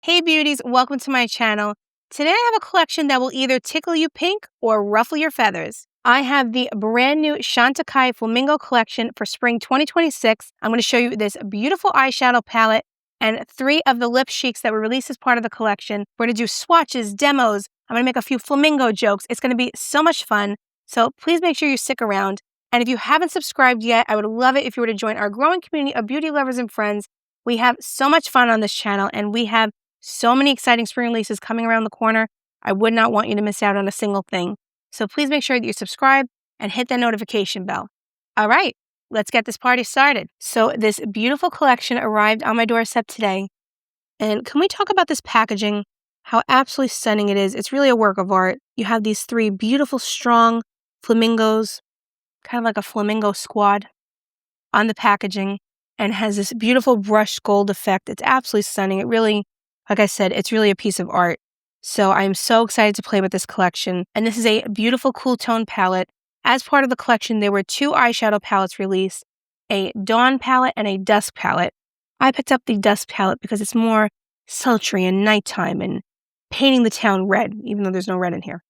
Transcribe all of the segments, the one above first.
Hey beauties, welcome to my channel. Today I have a collection that will either tickle you pink or ruffle your feathers. I have the brand new Chantecaille Flamingo Collection for spring 2026. I'm going to show you this beautiful eyeshadow palette and 3 of the lip cheeks that were released as part of the collection. We're going to do swatches, demos. I'm going to make a few flamingo jokes. It's going to be so much fun. So please make sure you stick around. And if you haven't subscribed yet, I would love it if you were to join our growing community of beauty lovers and friends. We have so much fun on this channel and we have so many exciting spring releases coming around the corner. I would not want you to miss out on a single thing. So please make sure that you subscribe and hit that notification bell. All right, let's get this party started. So this beautiful collection arrived on my doorstep today. And can we talk about this packaging? How absolutely stunning it is. It's really a work of art. You have these 3 beautiful, strong flamingos, kind of like a flamingo squad on the packaging, and has this beautiful brushed gold effect. It's absolutely stunning. It really, like I said, it's really a piece of art. So I'm so excited to play with this collection. And this is a beautiful cool tone palette. As part of the collection, there were 2 eyeshadow palettes released, a Dawn palette and a Dusk palette. I picked up the Dusk palette because it's more sultry and nighttime and painting the town red, even though there's no red in here.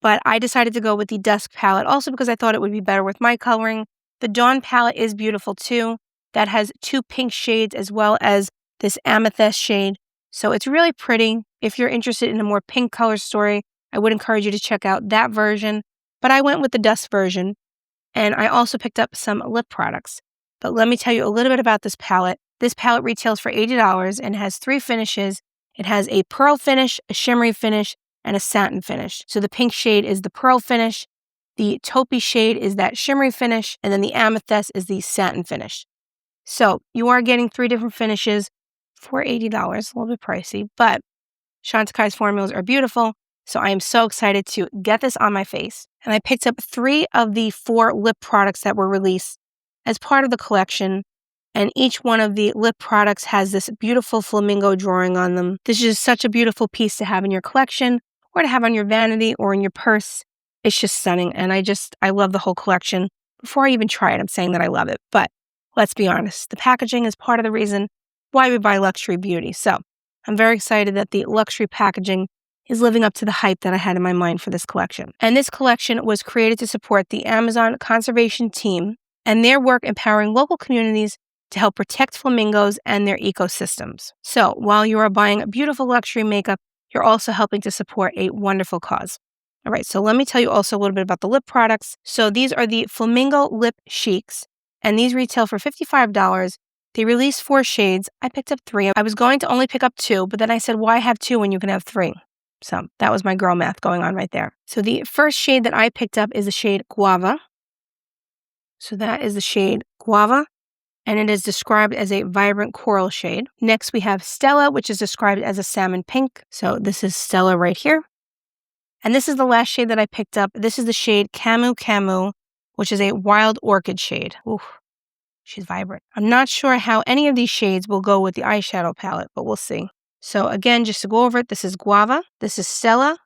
But I decided to go with the Dusk palette also because I thought it would be better with my coloring. The Dawn palette is beautiful too. That has 2 pink shades as well as this amethyst shade. So it's really pretty. If you're interested in a more pink color story, I would encourage you to check out that version. But I went with the Dusk version. And I also picked up some lip products. But let me tell you a little bit about this palette. This palette retails for $80 and has 3 finishes. It has a pearl finish, a shimmery finish, and a satin finish. So the pink shade is the pearl finish. The taupey shade is that shimmery finish. And then the amethyst is the satin finish. So you are getting 3 different finishes for $80, a little bit pricey, but Chantecaille's formulas are beautiful, so I am so excited to get this on my face. And I picked up 3 of the 4 lip products that were released as part of the collection, and each one of the lip products has this beautiful flamingo drawing on them. This is such a beautiful piece to have in your collection, or to have on your vanity, or in your purse. It's just stunning, and I love the whole collection. Before I even try it, I'm saying that I love it, but let's be honest, the packaging is part of the reason why we buy luxury beauty. So I'm very excited that the luxury packaging is living up to the hype that I had in my mind for this collection. And this collection was created to support the Amazon conservation team and their work empowering local communities to help protect flamingos and their ecosystems. So while you are buying beautiful luxury makeup, you're also helping to support a wonderful cause. All right, so let me tell you also a little bit about the lip products. So these are the Flamingo Lip Chics, and these retail for $55. They released 4 shades. I picked up 3. I was going to only pick up 2, but then I said, why have 2 when you can have 3? So that was my girl math going on right there. So the first shade that I picked up is the shade Guava. So that is the shade Guava, and it is described as a vibrant coral shade. Next, we have Stella, which is described as a salmon pink. So this is Stella right here. And this is the last shade that I picked up. This is the shade Camu, which is a wild orchid shade. Oof. She's vibrant. I'm not sure how any of these shades will go with the eyeshadow palette, but we'll see. So again, just to go over it, this is Guava, this is Stella,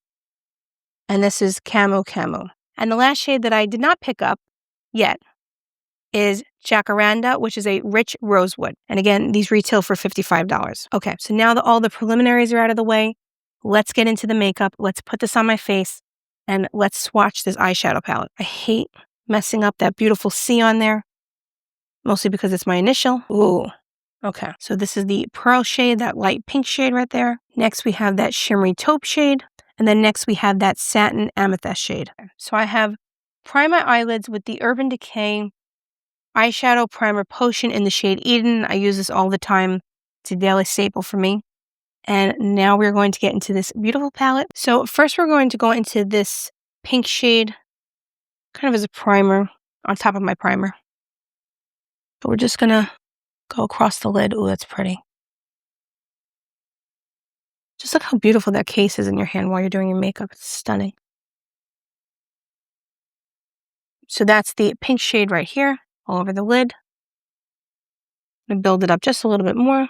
and this is Camu. And the last shade that I did not pick up yet is Jacaranda, which is a rich rosewood. And again, these retail for $55. Okay, so now that all the preliminaries are out of the way, let's get into the makeup. Let's put this on my face, and let's swatch this eyeshadow palette. I hate messing up that beautiful C on there. Mostly because it's my initial. Ooh, okay. So this is the pearl shade, that light pink shade right there. Next, we have that shimmery taupe shade. And then next, we have that satin amethyst shade. So I have primed my eyelids with the Urban Decay Eyeshadow Primer Potion in the shade Eden. I use this all the time. It's a daily staple for me. And now we're going to get into this beautiful palette. So first, we're going to go into this pink shade, kind of as a primer on top of my primer. But we're just going to go across the lid. Ooh, that's pretty. Just look how beautiful that case is in your hand while you're doing your makeup. It's stunning. So that's the pink shade right here, all over the lid. I'm going to build it up just a little bit more.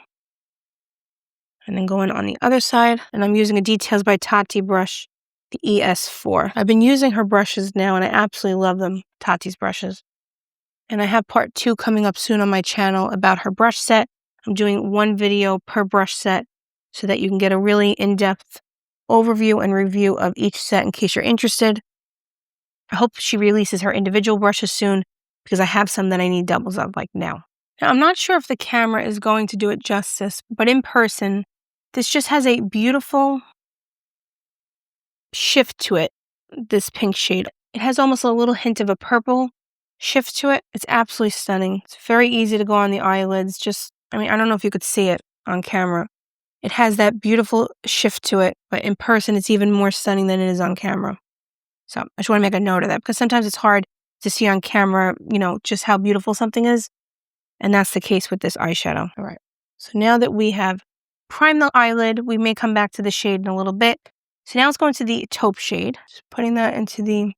And then go in on the other side. And I'm using a Details by Tati brush, the ES4. I've been using her brushes now, and I absolutely love them, Tati's brushes. And I have part 2 coming up soon on my channel about her brush set. I'm doing 1 video per brush set. so that you can get a really in-depth overview and review of each set in case you're interested. I hope she releases her individual brushes soon because I have some that I need doubles of like now. Now, I'm not sure if the camera is going to do it justice, but in person, this just has a beautiful shift to it, this pink shade. It has almost a little hint of a purple shift to it. It's absolutely stunning. It's very easy to go on the eyelids. I don't know if you could see it on camera. It has that beautiful shift to it, but in person, it's even more stunning than it is on camera. So I just want to make a note of that because sometimes it's hard to see on camera, just how beautiful something is. And that's the case with this eyeshadow. All right. So now that we have primed the eyelid, we may come back to the shade in a little bit. So now let's go into the taupe shade. Just putting that into the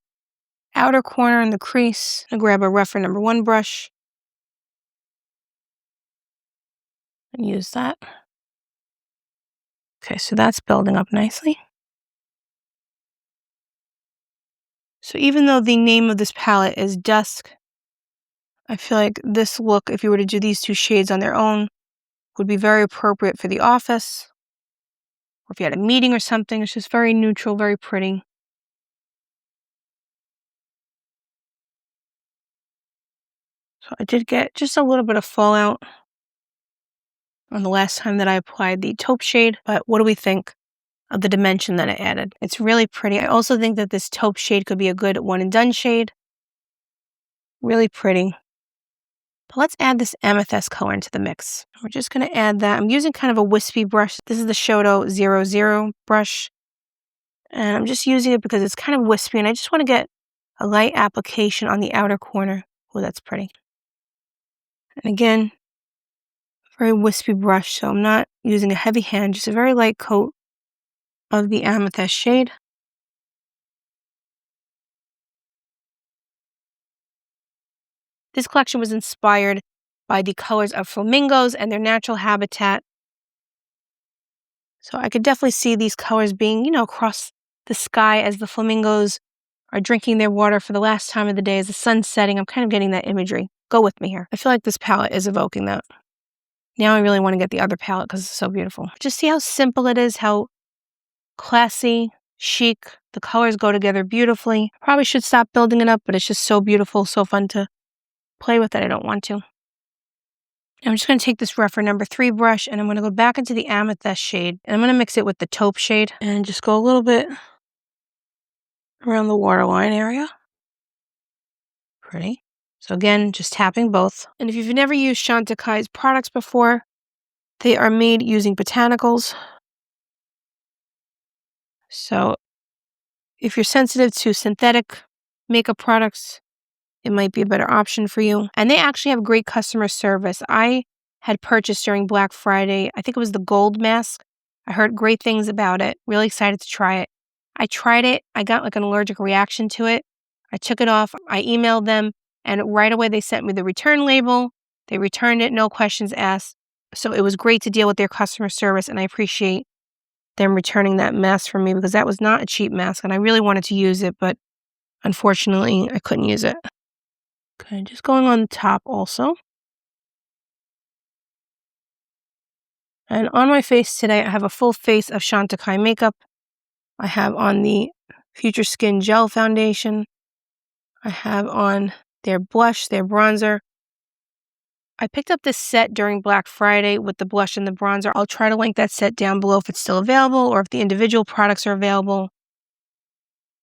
outer corner in the crease. I'm going to grab a rougher number 1 brush and use that. Okay, so that's building up nicely. So even though the name of this palette is Dusk, I feel like this look, if you were to do these 2 shades on their own, would be very appropriate for the office. Or if you had a meeting or something, it's just very neutral, very pretty. So I did get just a little bit of fallout on the last time that I applied the taupe shade, but what do we think of the dimension that it added? It's really pretty. I also think that this taupe shade could be a good one and done shade. Really pretty. But let's add this amethyst color into the mix. We're just going to add that. I'm using kind of a wispy brush. This is the Shoto 00 brush. And I'm just using it because it's kind of wispy and I just want to get a light application on the outer corner. Oh, that's pretty. And again, very wispy brush, so I'm not using a heavy hand, just a very light coat of the amethyst shade. This collection was inspired by the colors of flamingos and their natural habitat. So I could definitely see these colors being, across the sky as the flamingos are drinking their water for the last time of the day as the sun's setting. I'm kind of getting that imagery. Go with me here. I feel like this palette is evoking that. Now I really want to get the other palette because it's so beautiful. Just see how simple it is, how classy, chic. The colors go together beautifully. Probably should stop building it up, but it's just so beautiful, so fun to play with that I don't want to. I'm just going to take this rougher number 3 brush and I'm going to go back into the amethyst shade and I'm going to mix it with the taupe shade and just go a little bit around the waterline area. Pretty. So again, just tapping both. And if you've never used Chantecaille's products before, they are made using botanicals. So if you're sensitive to synthetic makeup products, it might be a better option for you. And they actually have great customer service. I had purchased during Black Friday, I think it was the gold mask. I heard great things about it. Really excited to try it. I tried it. I got like an allergic reaction to it. I took it off. I emailed them and right away they sent me the return label. They returned it, no questions asked. So it was great to deal with their customer service and I appreciate them returning that mask for me because that was not a cheap mask and I really wanted to use it, but unfortunately I couldn't use it. Okay, just going on the top also. And on my face today, I have a full face of Chantecaille makeup. I have on the Future Skin Gel Foundation. I have on their blush, their bronzer. I picked up this set during Black Friday with the blush and the bronzer. I'll try to link that set down below if it's still available or if the individual products are available.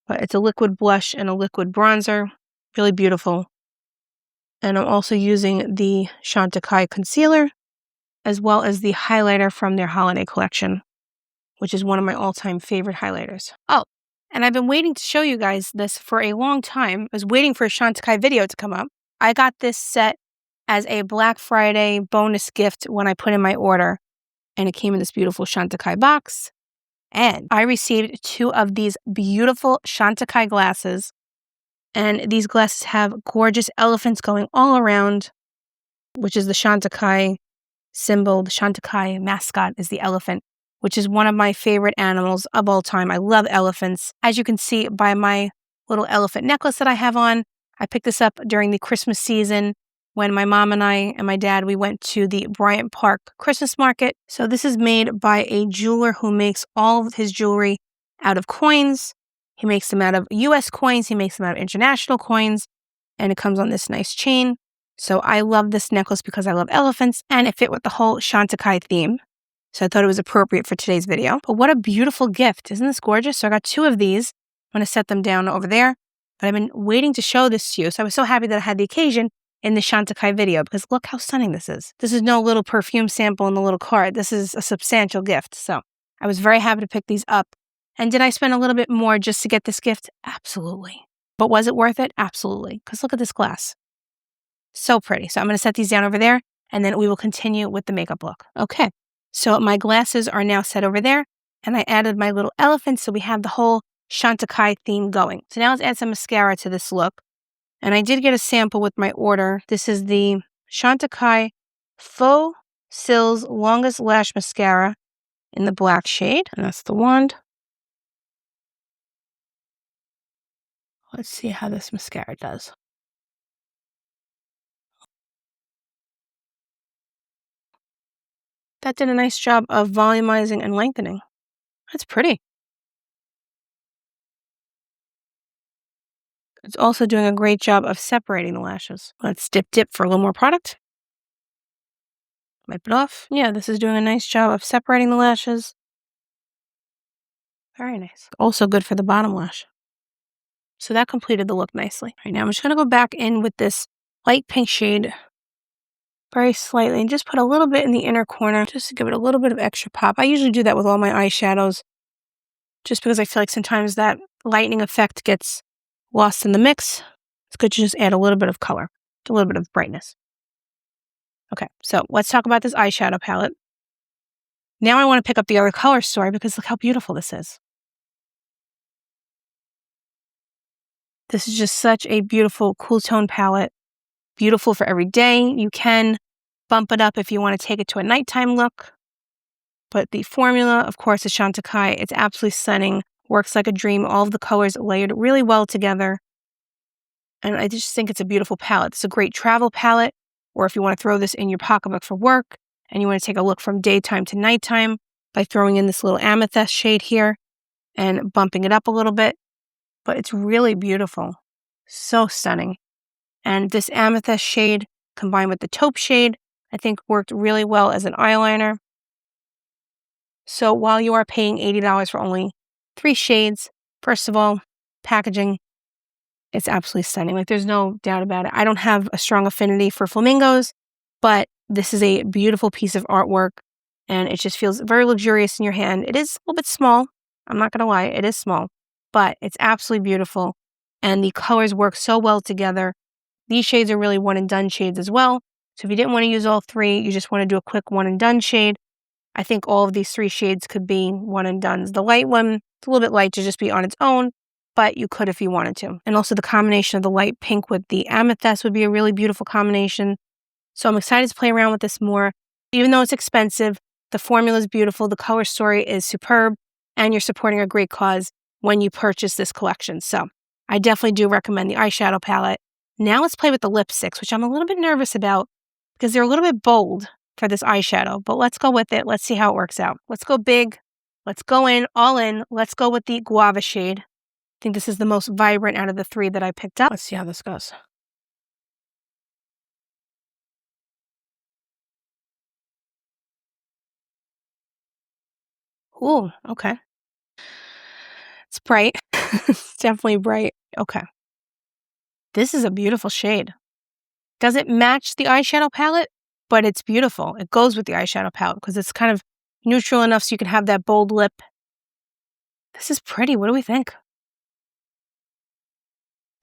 But it's a liquid blush and a liquid bronzer. Really beautiful. And I'm also using the Chantecaille concealer as well as the highlighter from their holiday collection, which is one of my all-time favorite highlighters. Oh, and I've been waiting to show you guys this for a long time. I was waiting for a Chantecaille video to come up. I got this set as a Black Friday bonus gift when I put in my order, and it came in this beautiful Chantecaille box. And I received 2 of these beautiful Chantecaille glasses, and these glasses have gorgeous elephants going all around, which is the Chantecaille symbol. The Chantecaille mascot is the elephant, which is one of my favorite animals of all time. I love elephants. As you can see by my little elephant necklace that I have on, I picked this up during the Christmas season when my mom and I and my dad, we went to the Bryant Park Christmas market. So this is made by a jeweler who makes all of his jewelry out of coins. He makes them out of US coins. He makes them out of international coins. And it comes on this nice chain. So I love this necklace because I love elephants and it fit with the whole Chantecaille theme. So I thought it was appropriate for today's video. But what a beautiful gift. Isn't this gorgeous? So I got 2 of these. I'm going to set them down over there. But I've been waiting to show this to you. So I was so happy that I had the occasion in the Chantecaille video because look how stunning this is. This is no little perfume sample in the little card. This is a substantial gift. So I was very happy to pick these up. And did I spend a little bit more just to get this gift? Absolutely. But was it worth it? Absolutely. Because look at this glass. So pretty. So I'm going to set these down over there and then we will continue with the makeup look. Okay. So my glasses are now set over there and I added my little elephant so we have the whole Chantecaille theme going. So now let's add some mascara to this look. And I did get a sample with my order. This is the Chantecaille Faux Cils Longest Lash Mascara in the black shade. And that's the wand. Let's see how this mascara does. That did a nice job of volumizing and lengthening. That's pretty. It's also doing a great job of separating the lashes. Let's dip for a little more product. Wipe it off. Yeah, this is doing a nice job of separating the lashes. Very nice. Also good for the bottom lash. So that completed the look nicely. Right now I'm just going to go back in with this light pink shade very slightly and just put a little bit in the inner corner just to give it a little bit of extra pop. I usually do that with all my eyeshadows just because I feel like sometimes that lightening effect gets lost in the mix. It's good to just add a little bit of color, a little bit of brightness. Okay, so let's talk about this eyeshadow palette. Now I want to pick up the other color story because look how beautiful this is. This is just such a beautiful, cool tone palette. Beautiful for every day. You can bump it up if you want to take it to a nighttime look. But the formula, of course, is Chantecaille. It's absolutely stunning. Works like a dream. All of the colors layered really well together. And I just think it's a beautiful palette. It's a great travel palette. Or if you want to throw this in your pocketbook for work and you want to take a look from daytime to nighttime by throwing in this little amethyst shade here and bumping it up a little bit. But it's really beautiful. So stunning. And this amethyst shade combined with the taupe shade, I think worked really well as an eyeliner. So while you are paying $80 for only 3 shades, first of all, packaging, it's absolutely stunning. Like there's no doubt about it. I don't have a strong affinity for flamingos, but this is a beautiful piece of artwork and it just feels very luxurious in your hand. It is a little bit small. I'm not going to lie. It is small, but it's absolutely beautiful. And the colors work so well together. These shades are really one and done shades as well. So if you didn't want to use all 3, you just want to do a quick one and done shade, I think all of these 3 shades could be one and dones. The light one, it's a little bit light to just be on its own, but you could if you wanted to. And also the combination of the light pink with the amethyst would be a really beautiful combination. So I'm excited to play around with this more. Even though it's expensive, the formula is beautiful, the color story is superb, and you're supporting a great cause when you purchase this collection. So I definitely do recommend the eyeshadow palette. Now let's play with the lipsticks, which I'm a little bit nervous about because they're a little bit bold for this eyeshadow, but let's go with it. Let's see how it works out. Let's go big. Let's go in, all in. Let's go with the Guava shade. I think this is the most vibrant out of the 3 that I picked up. Let's see how this goes. Ooh, okay. It's bright. It's definitely bright. Okay. This is a beautiful shade. Doesn't match the eyeshadow palette, but it's beautiful. It goes with the eyeshadow palette because it's kind of neutral enough so you can have that bold lip. This is pretty. What do we think?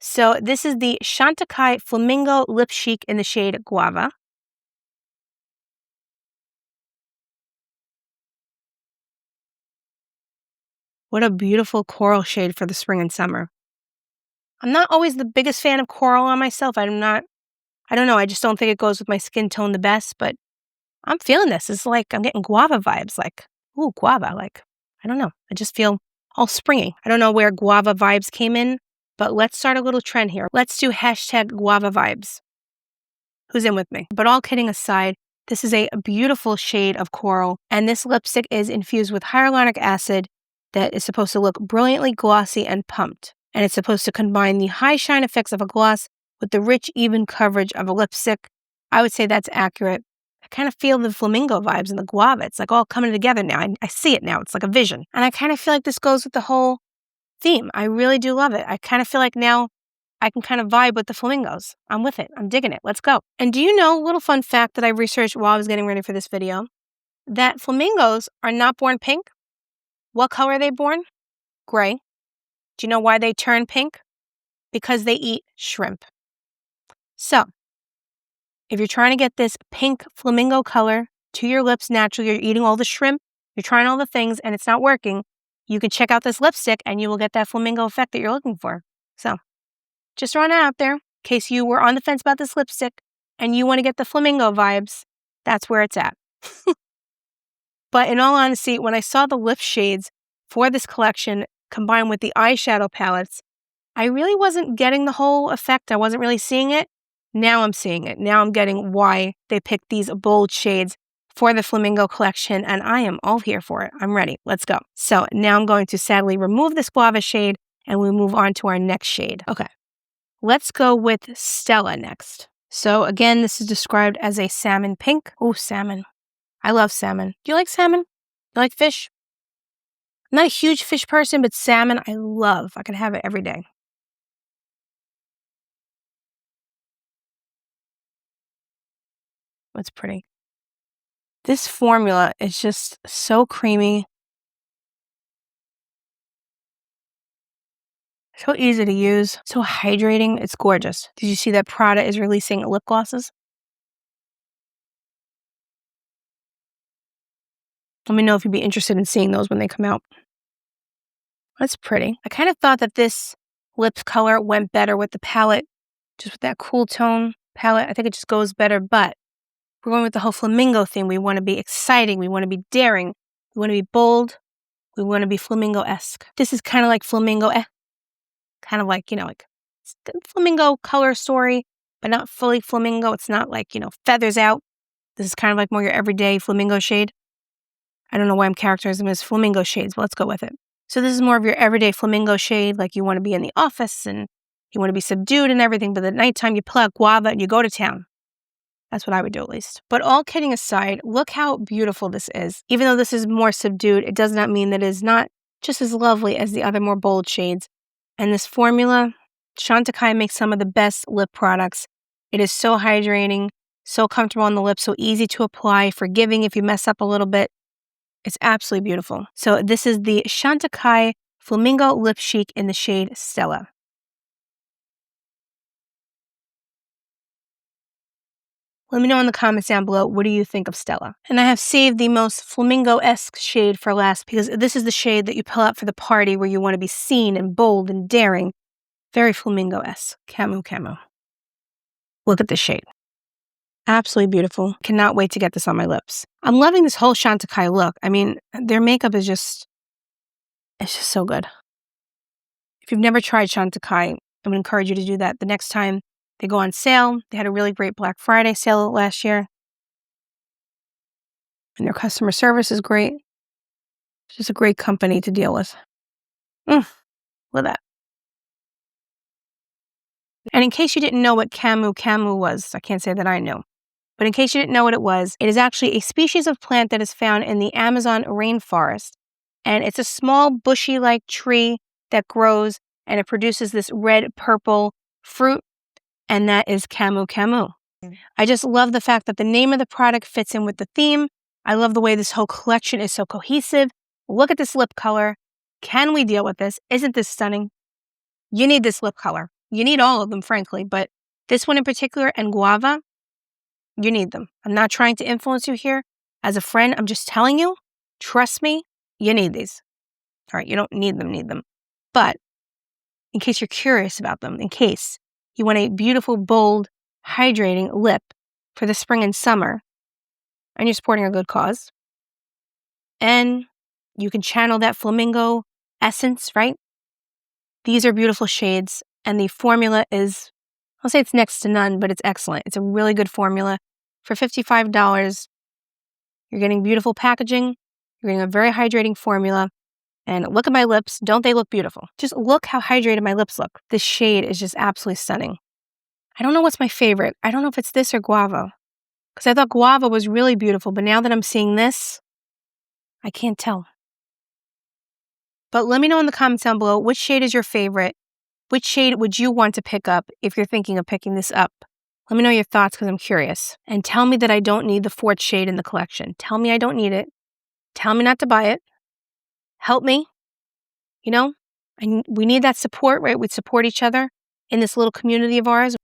So this is the Chantecaille Flamingo Lip Chic in the shade Guava. What a beautiful coral shade for the spring and summer. I'm not always the biggest fan of coral on myself. I don't know. I just don't think it goes with my skin tone the best, but I'm feeling this. It's like I'm getting guava vibes. Like, ooh, guava. Like, I don't know. I just feel all springy. I don't know where guava vibes came in, but let's start a little trend here. Let's do hashtag guava vibes. Who's in with me? But all kidding aside, this is a beautiful shade of coral, and this lipstick is infused with hyaluronic acid that is supposed to look brilliantly glossy and pumped. And it's supposed to combine the high shine effects of a gloss with the rich, even coverage of a lipstick. I would say that's accurate. I kind of feel the flamingo vibes and the guava. It's like all coming together now. I see it now. It's like a vision. And I kind of feel like this goes with the whole theme. I really do love it. I kind of feel like now I can kind of vibe with the flamingos. I'm with it. I'm digging it. Let's go. And do you know, a little fun fact that I researched while I was getting ready for this video, that flamingos are not born pink? What color are they born? Gray. Do you know why they turn pink? Because they eat shrimp. So, if you're trying to get this pink flamingo color to your lips naturally, you're eating all the shrimp, you're trying all the things, and it's not working, you can check out this lipstick and you will get that flamingo effect that you're looking for. So, just throwing it out there in case you were on the fence about this lipstick and you want to get the flamingo vibes, that's where it's at. But in all honesty, when I saw the lip shades for this collection combined with the eyeshadow palettes, I really wasn't getting the whole effect. I wasn't really seeing it. Now I'm seeing it. Now I'm getting why they picked these bold shades for the Flamingo collection, and I am all here for it. I'm ready. Let's go. So now I'm going to sadly remove this Guava shade and we move on to our next shade. Okay. Let's go with Stella next. So again, this is described as a salmon pink. Oh, salmon. I love salmon. Do you like salmon? You like fish? I'm not a huge fish person, but salmon I love. I could have it every day. That's pretty. This formula is just so creamy. So easy to use, so hydrating, it's gorgeous. Did you see that Prada is releasing lip glosses? Let me know if you'd be interested in seeing those when they come out. That's pretty. I kind of thought that this lip color went better with the palette, just with that cool tone palette. I think it just goes better, but we're going with the whole flamingo theme. We want to be exciting, we want to be daring, we want to be bold, we want to be flamingo-esque. This is kind of like flamingo-esque. Kind of like, like it's the flamingo color story, but not fully flamingo. It's not like, feathers out. This is kind of like more your everyday flamingo shade. I don't know why I'm characterizing them as flamingo shades, but let's go with it. So this is more of your everyday flamingo shade, like you want to be in the office and you want to be subdued and everything, but at nighttime you pull out Guava and you go to town. That's what I would do at least. But all kidding aside, look how beautiful this is. Even though this is more subdued, it does not mean that it is not just as lovely as the other more bold shades. And this formula, Chantecaille makes some of the best lip products. It is so hydrating, so comfortable on the lips, so easy to apply, forgiving if you mess up a little bit. It's absolutely beautiful. So this is the Chantecaille Flamingo Lip Chic in the shade Stella. Let me know in the comments down below, what do you think of Stella? And I have saved the most flamingo-esque shade for last because this is the shade that you pull out for the party where you want to be seen and bold and daring. Very flamingo-esque. Camu. Look at this shade. Absolutely beautiful. Cannot wait to get this on my lips. I'm loving this whole Chantecaille look. I mean, their makeup is it's just so good. If you've never tried Chantecaille, I would encourage you to do that the next time they go on sale. They had a really great Black Friday sale last year. And their customer service is great. It's just a great company to deal with. Look at that. And in case you didn't know what Camu was, I can't say that I know, but in case you didn't know what it is actually a species of plant that is found in the Amazon rainforest. And it's a small bushy-like tree that grows and it produces this red-purple fruit, and that is Camu. I just love the fact that the name of the product fits in with the theme. I love the way this whole collection is so cohesive. Look at this lip color. Can we deal with this? Isn't this stunning? You need this lip color. You need all of them, frankly, but this one in particular and Guava, you need them. I'm not trying to influence you here. As a friend, I'm just telling you, trust me, you need these. All right, you don't need them. But in case you're curious about them, in case you want a beautiful, bold, hydrating lip for the spring and summer, and you're supporting a good cause, and you can channel that flamingo essence, right? These are beautiful shades, and the formula is I'll say it's next to none, but it's excellent. It's a really good formula. For $55, you're getting beautiful packaging, you're getting a very hydrating formula, and look at my lips. Don't they look beautiful? Just look how hydrated my lips look. This shade is just absolutely stunning. I don't know what's my favorite. I don't know if it's this or Guava, because I thought Guava was really beautiful, but now that I'm seeing this, I can't tell. But let me know in the comments down below, which shade is your favorite? Which shade would you want to pick up if you're thinking of picking this up? Let me know your thoughts because I'm curious. And tell me that I don't need the 4th shade in the collection. Tell me I don't need it. Tell me not to buy it. Help me. You know, we need that support, right? We support each other in this little community of ours.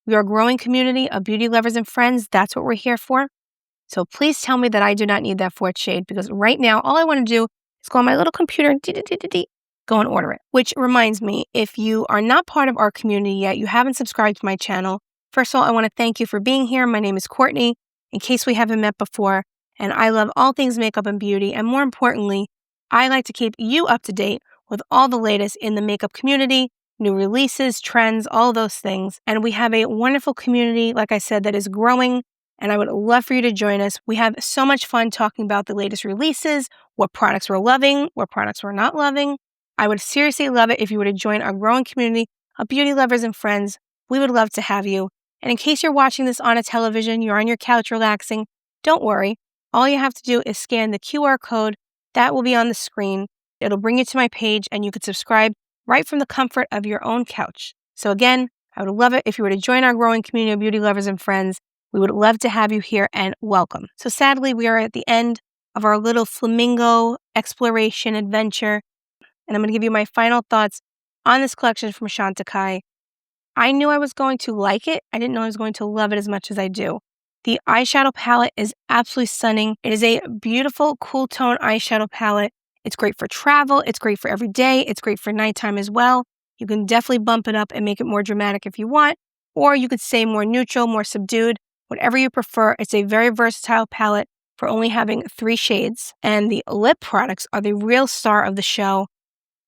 We are a growing community of beauty lovers and friends. That's what we're here for. So please tell me that I do not need that 4th shade, because right now, all I want to do is go on my little computer and go and order it. Which reminds me, if you are not part of our community yet, you haven't subscribed to my channel, first of all, I want to thank you for being here. My name is Courtney, in case we haven't met before, and I love all things makeup and beauty. And more importantly, I like to keep you up to date with all the latest in the makeup community, new releases, trends, all those things. And we have a wonderful community, like I said, that is growing, and I would love for you to join us. We have so much fun talking about the latest releases, what products we're loving, what products we're not loving. I would seriously love it if you were to join our growing community of beauty lovers and friends. We would love to have you. And in case you're watching this on a television, you're on your couch relaxing, don't worry. All you have to do is scan the QR code that will be on the screen. It'll bring you to my page, and you could subscribe right from the comfort of your own couch. So again, I would love it if you were to join our growing community of beauty lovers and friends. We would love to have you here, and welcome. So sadly, we are at the end of our little flamingo exploration adventure, and I'm going to give you my final thoughts on this collection from Chantecaille. I knew I was going to like it. I didn't know I was going to love it as much as I do. The eyeshadow palette is absolutely stunning. It is a beautiful, cool tone eyeshadow palette. It's great for travel. It's great for every day. It's great for nighttime as well. You can definitely bump it up and make it more dramatic if you want, or you could say more neutral, more subdued, whatever you prefer. It's a very versatile palette for only having 3 shades. And the lip products are the real star of the show.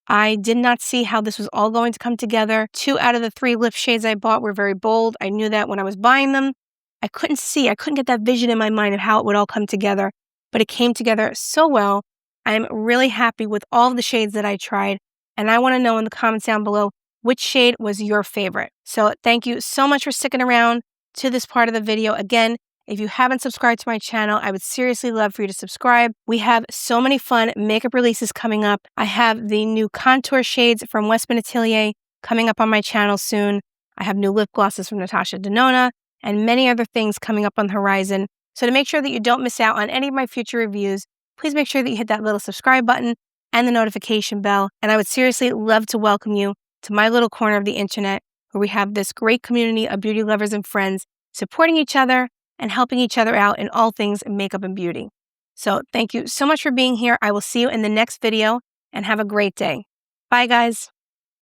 I did not see how this was all going to come together. 2 out of the 3 lip shades I bought were very bold. I knew that when I was buying them. I couldn't get that vision in my mind of how it would all come together, but it came together so well. I'm really happy with all of the shades that I tried, and I want to know in the comments down below which shade was your favorite. So thank you so much for sticking around to this part of the video. Again, if you haven't subscribed to my channel, I would seriously love for you to subscribe. We have so many fun makeup releases coming up. I have the new contour shades from Westman Atelier coming up on my channel soon. I have new lip glosses from Natasha Denona and many other things coming up on the horizon. So to make sure that you don't miss out on any of my future reviews, please make sure that you hit that little subscribe button and the notification bell. And I would seriously love to welcome you to my little corner of the internet, where we have this great community of beauty lovers and friends supporting each other and helping each other out in all things makeup and beauty. So thank you so much for being here. I will see you in the next video, and have a great day. Bye, guys.